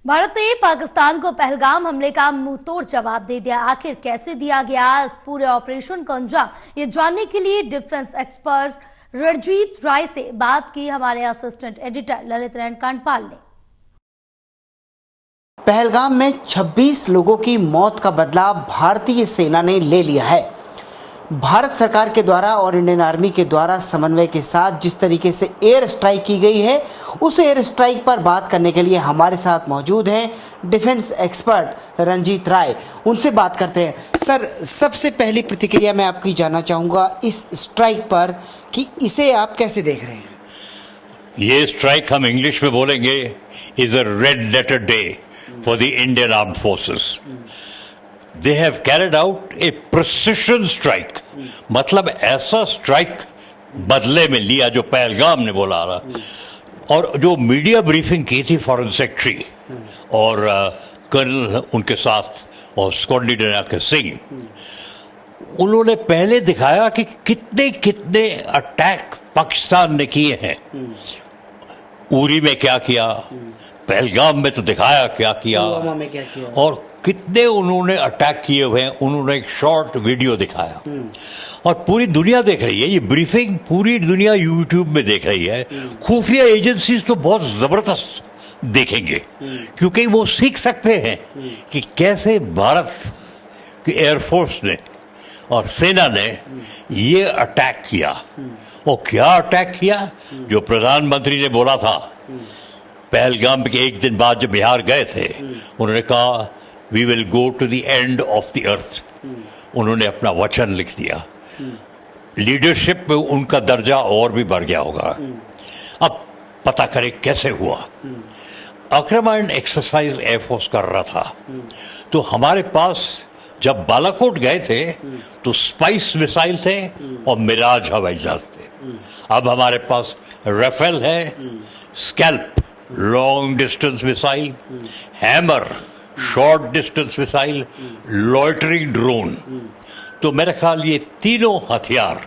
भारत ने पाकिस्तान को पहलगाम हमले का मुंहतोड़ जवाब दे दिया। आखिर कैसे दिया गया इस पूरे ऑपरेशन को अंजाम, ये जानने के लिए डिफेंस एक्सपर्ट रणजीत राय से बात की हमारे असिस्टेंट एडिटर ललित नारायण कांडपाल ने। पहलगाम में 26 लोगों की मौत का बदला भारतीय सेना ने ले लिया है। भारत सरकार के द्वारा और इंडियन आर्मी के द्वारा समन्वय के साथ जिस तरीके से एयर स्ट्राइक की गई है, उस एयर स्ट्राइक पर बात करने के लिए हमारे साथ मौजूद हैं डिफेंस एक्सपर्ट रणजीत राय। उनसे बात करते हैं। सर, सबसे पहली प्रतिक्रिया मैं आपकी जानना चाहूँगा इस स्ट्राइक पर कि इसे आप कैसे देख रहे हैं? ये स्ट्राइक हम इंग्लिश में बोलेंगे is a red letter day for the Indian armed forces. They have carried out a precision strike, मतलब ऐसा स्ट्राइक बदले में लिया जो पहलगाम ने बोला रहा। और जो मीडिया ब्रीफिंग की थी फॉरेन सेक्रेटरी और कर्नल उनके साथ और स्क्वाड लीडर के सिंह, उन्होंने पहले दिखाया कि कितने कितने अटैक पाकिस्तान ने किए हैं। उरी में क्या किया, पहलगाम में तो दिखाया क्या किया, में क्या किया, और कितने उन्होंने अटैक किए हुए हैं। उन्होंने एक शॉर्ट वीडियो दिखाया और पूरी दुनिया देख रही है। ये ब्रीफिंग पूरी दुनिया यूट्यूब में देख रही है। खुफिया एजेंसीज तो बहुत ज़बरदस्त देखेंगे क्योंकि वो सीख सकते हैं कि कैसे भारत की एयरफोर्स ने और सेना ने ये अटैक किया। और क्या अटैक किया जो प्रधानमंत्री ने बोला था पहलगाम के एक दिन बाद जब बिहार गए थे। उन्होंने कहा we will go to the end of the earth. उन्होंने अपना वचन लिख दिया। लीडरशिप में उनका दर्जा और भी बढ़ गया होगा। अब पता करें कैसे हुआ। आक्रमण एक्सरसाइज एयरफोर्स कर रहा था, तो हमारे पास जब बालाकोट गए थे तो स्पाइस मिसाइल थे और मिराज हवाई जहाज थे। अब हमारे पास राफेल है, scalp long distance missile, hammer short distance missile, loitering drone. तो मेरा ख्याल ये तीनों हथियार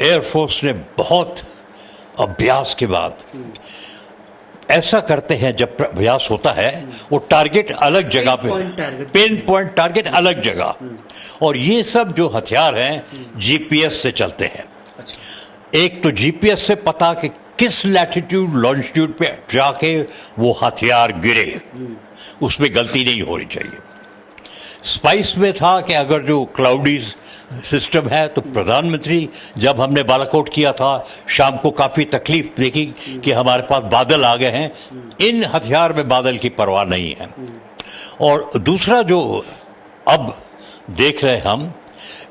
एयरफोर्स ने बहुत अभ्यास के बाद ऐसा करते हैं। जब अभ्यास होता है वो टारगेट अलग जगह पे, पिन पॉइंट टारगेट अलग जगह, और ये सब जो हथियार हैं जीपीएस से चलते हैं। एक तो जीपीएस से पता कि किस लैटिट्यूड लॉन्जिट्यूड पे जाके वो हथियार गिरे, उसमें गलती नहीं होनी चाहिए। स्पाइस में था कि अगर जो क्लाउडी सिस्टम है, तो प्रधानमंत्री जब हमने बालाकोट किया था शाम को काफ़ी तकलीफ देखी कि हमारे पास बादल आ गए हैं। इन हथियार में बादल की परवाह नहीं है। और दूसरा जो अब देख रहे हम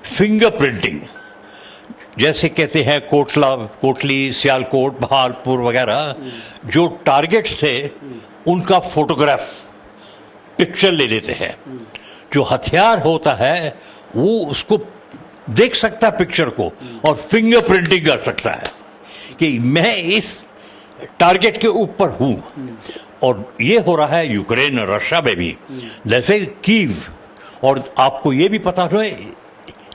फिंगर प्रिंटिंग, जैसे कहते हैं कोटली, सियालकोट, बहालपुर वगैरह, जो टारगेट्स थे उनका फोटोग्राफ पिक्चर ले लेते हैं। जो हथियार होता है वो उसको देख सकता है पिक्चर को और फिंगर प्रिंटिंग कर सकता है कि मैं इस टारगेट के ऊपर हूं। और ये हो रहा है यूक्रेन और रशिया में भी, जैसे कीव। और आपको ये भी पता है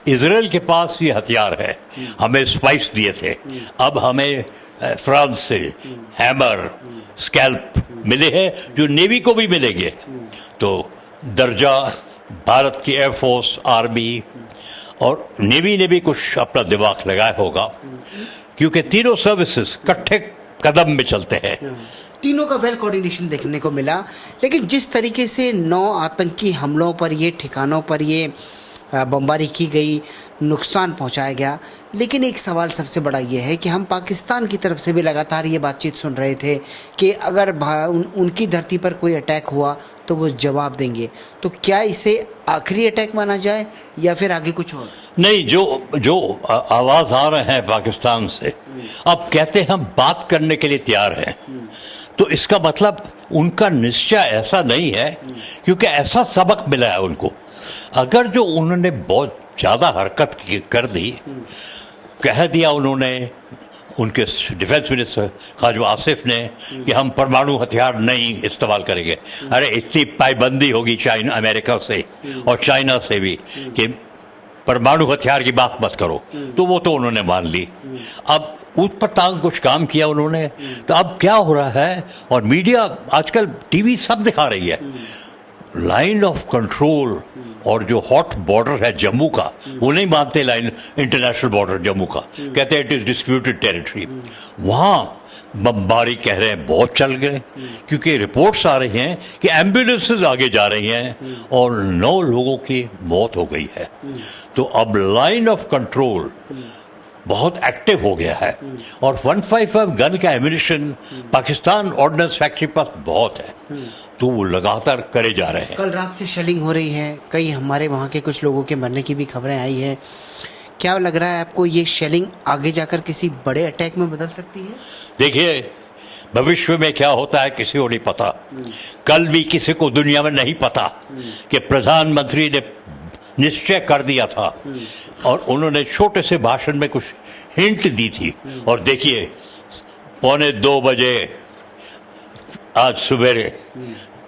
इजराइल के पास ये हथियार है, हमें स्पाइस दिए थे, अब हमें फ्रांस से हैमर स्कैल्प मिले हैं जो नेवी को भी मिलेंगे। तो दर्जा भारत की एयरफोर्स, आर्मी और नेवी ने भी कुछ अपना दिमाग लगाया होगा, क्योंकि तीनों सर्विसेज इकट्ठे कदम में चलते हैं। तीनों का वेल कोऑर्डिनेशन देखने को मिला। लेकिन जिस तरीके से 9 आतंकी हमलों पर, ये ठिकानों पर ये बमबारी की गई, नुकसान पहुंचाया गया, लेकिन एक सवाल सबसे बड़ा ये है कि हम पाकिस्तान की तरफ से भी लगातार ये बातचीत सुन रहे थे कि अगर उनकी धरती पर कोई अटैक हुआ तो वो जवाब देंगे। तो क्या इसे आखिरी अटैक माना जाए या फिर आगे कुछ और? नहीं, जो आवाज़ आ रहे हैं पाकिस्तान से, अब कहते हैं हम बात करने के लिए तैयार हैं, तो इसका मतलब उनका निश्चय ऐसा नहीं है, क्योंकि ऐसा सबक मिला है उनको। अगर जो उन्होंने बहुत ज़्यादा हरकत कर दी, कह दिया उन्होंने, उनके डिफेंस मिनिस्टर ख्वाजा आसिफ ने, कि हम परमाणु हथियार नहीं इस्तेमाल करेंगे। अरे इतनी पाबंदी होगी चाइना, अमेरिका से और चाइना से भी कि परमाणु हथियार की बात मत करो, तो वो तो उन्होंने मान ली। अब ऊट पटांग कुछ काम किया उन्होंने। तो अब क्या हो रहा है, और मीडिया आजकल टीवी सब दिखा रही है, लाइन ऑफ कंट्रोल और जो हॉट बॉर्डर है जम्मू का, वो नहीं मानते लाइन इंटरनेशनल बॉर्डर जम्मू का, कहते हैं इट इज डिस्प्यूटेड टेरिटरी। वहाँ बमबारी कह रहे हैं बहुत चल गए, क्योंकि रिपोर्ट्स आ रही हैं कि एम्बुलेंसेज आगे जा रही हैं और 9 लोगों की मौत हो गई है। तो अब लाइन ऑफ कंट्रोल बहुत एक्टिव हो गया है, और 155 गन का एम्यूनिशन पाकिस्तान ऑर्डिनेंस फैक्ट्री पास बहुत है, तो वो लगातार करे जा रहे हैं। कल रात से शेलिंग हो रही है, कई हमारे वहाँ के कुछ लोगों के मरने की भी खबरें आई हैं। क्या लग रहा है आपको, ये शेलिंग आगे जाकर किसी बड़े अटैक में बदल सकती है? देखिए, भविष्य में क्या होता है किसी को नहीं पता। कल भी किसी को दुनिया में नहीं पता कि प्रधानमंत्री ने निश्चय कर दिया था, और उन्होंने छोटे से भाषण में कुछ हिंट दी थी, और देखिए 1:45 बजे आज सवेरे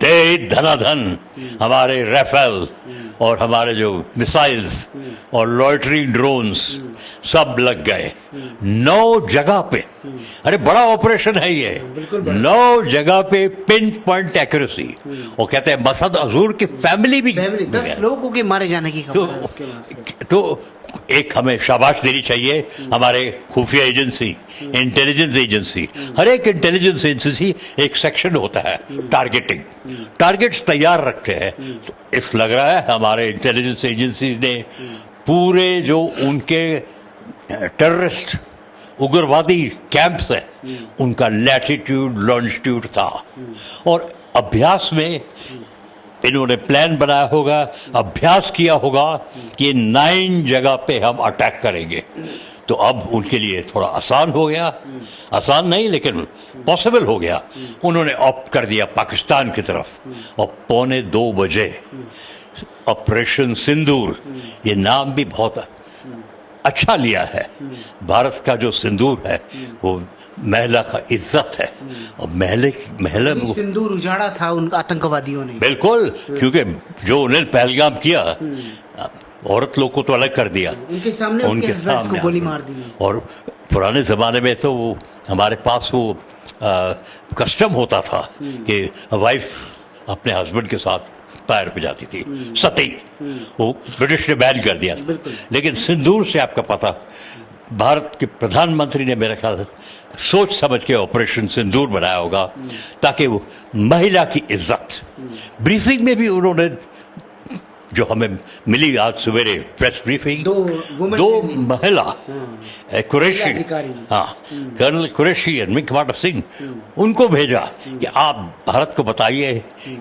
तेज धनाधन हमारे राफेल और हमारे जो मिसाइल्स और लॉइटरिंग ड्रोन्स सब लग गए 9 जगह पे। अरे बड़ा ऑपरेशन है ये, 9 जगह पे पिन पॉइंट एक्यूरेसी। और कहते हैं मसद अजूर की फैमिली भी 10 लोगों के मारे जाने की खबर है उसके बाद से। तो एक हमें शाबाश देनी चाहिए हमारे खुफिया एजेंसी, इंटेलिजेंस एजेंसी। हर एक इंटेलिजेंस एजेंसी एक सेक्शन होता है टारगेटिंग, टारगेट्स तैयार रखते हैं। तो इस लग रहा है हमारे इंटेलिजेंस एजेंसी ने पूरे जो उनके टेररिस्ट उग्रवादी कैंप्स हैं उनका लैटिट्यूड लॉन्जिट्यूड था, और अभ्यास में इन्होंने प्लान बनाया होगा, अभ्यास किया होगा कि 9 जगह पे हम अटैक करेंगे। तो अब उनके लिए थोड़ा आसान हो गया, आसान नहीं लेकिन पॉसिबल हो गया। उन्होंने ऑप्ट कर दिया पाकिस्तान की तरफ, और 1:45 बजे ऑपरेशन सिंदूर, ये नाम भी बहुत अच्छा लिया है। भारत का जो सिंदूर है वो महिला का इज्जत है, और महिला सिंदूर उजाड़ा था उन आतंकवादियों ने। बिल्कुल, क्योंकि जो उन्हें पहलगाम किया, औरत लोग को तो अलग कर दिया, उनके सामने उनके हस्बैंड्स को गोली मार दी। और पुराने ज़माने में तो हमारे पास वो कस्टम होता था कि वाइफ अपने हस्बैंड के साथ पैर पे जाती थी, सती। वो ब्रिटिश ने बैन कर दिया, लेकिन सिंदूर से आपका पता, भारत के प्रधानमंत्री ने मेरे ख्याल सोच समझ के ऑपरेशन सिंदूर बनाया होगा, ताकि वो महिला की इज्जत। ब्रीफिंग में भी उन्होंने, जो हमें मिली आज सवेरे प्रेस ब्रीफिंग, 2 महिला कुरैशी, हाँ, कर्नल कुरैशी और मिंग कमांडर सिंह, उनको भेजा कि आप भारत को बताइए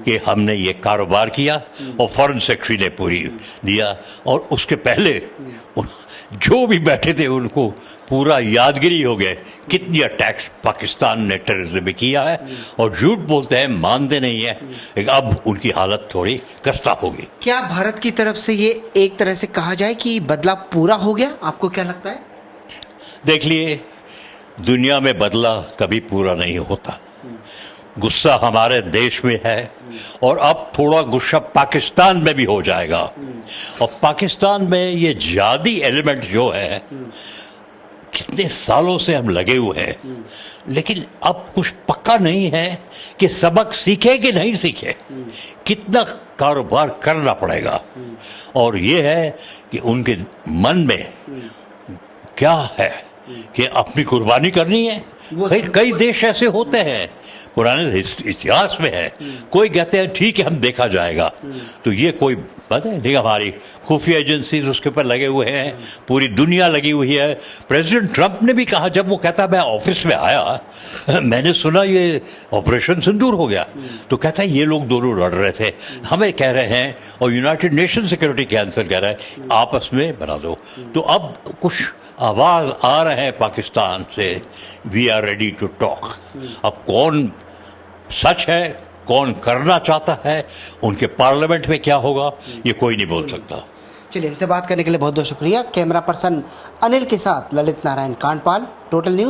कि हमने ये कारोबार किया, और फॉरेन सेक्रेटरी ने पूरी दिया। और उसके पहले जो भी बैठे थे उनको पूरा यादगिरी हो गए कितनी अटैक्स पाकिस्तान ने टेररिज्म में किया है, और झूठ बोलते हैं, मानते नहीं है। लेकिन अब उनकी हालत थोड़ी खस्ता होगी। क्या भारत की तरफ से ये एक तरह से कहा जाए कि बदला पूरा हो गया? आपको क्या लगता है? देख लिए, दुनिया में बदला कभी पूरा नहीं होता। गुस्सा हमारे देश में है, और अब थोड़ा गुस्सा पाकिस्तान में भी हो जाएगा। और पाकिस्तान में ये जिहादी एलिमेंट जो है, कितने सालों से हम लगे हुए हैं, लेकिन अब कुछ पक्का नहीं है कि सबक सीखे कि नहीं सीखे, कितना कारोबार करना पड़ेगा। और ये है कि उनके मन में क्या है कि अपनी कुर्बानी करनी है। कई देश ऐसे होते हैं, पुराने इतिहास में है, कोई कहते हैं ठीक है हम देखा जाएगा, तो ये कोई बात है। लेकिन हमारी खुफिया एजेंसीज उसके ऊपर लगे हुए हैं, पूरी दुनिया लगी हुई है। प्रेसिडेंट ट्रंप ने भी कहा, जब वो कहता मैं ऑफिस में आया मैंने सुना ये ऑपरेशन सिंदूर हो गया, तो कहता है ये लोग दोनों लड़ रहे थे, हमें कह रहे हैं, और यूनाइटेड नेशन सिक्योरिटी काउंसिल कह रहा है आपस में बना दो। तो अब कुछ आवाज़ आ रहे हैं पाकिस्तान से, we are ready to talk. अब कौन सच है, कौन करना चाहता है, उनके पार्लियामेंट में क्या होगा, ये कोई नहीं बोल सकता। चलिए, हमसे बात करने के लिए बहुत बहुत शुक्रिया। कैमरा पर्सन अनिल के साथ ललित नारायण कांडपाल, टोटल न्यूज़।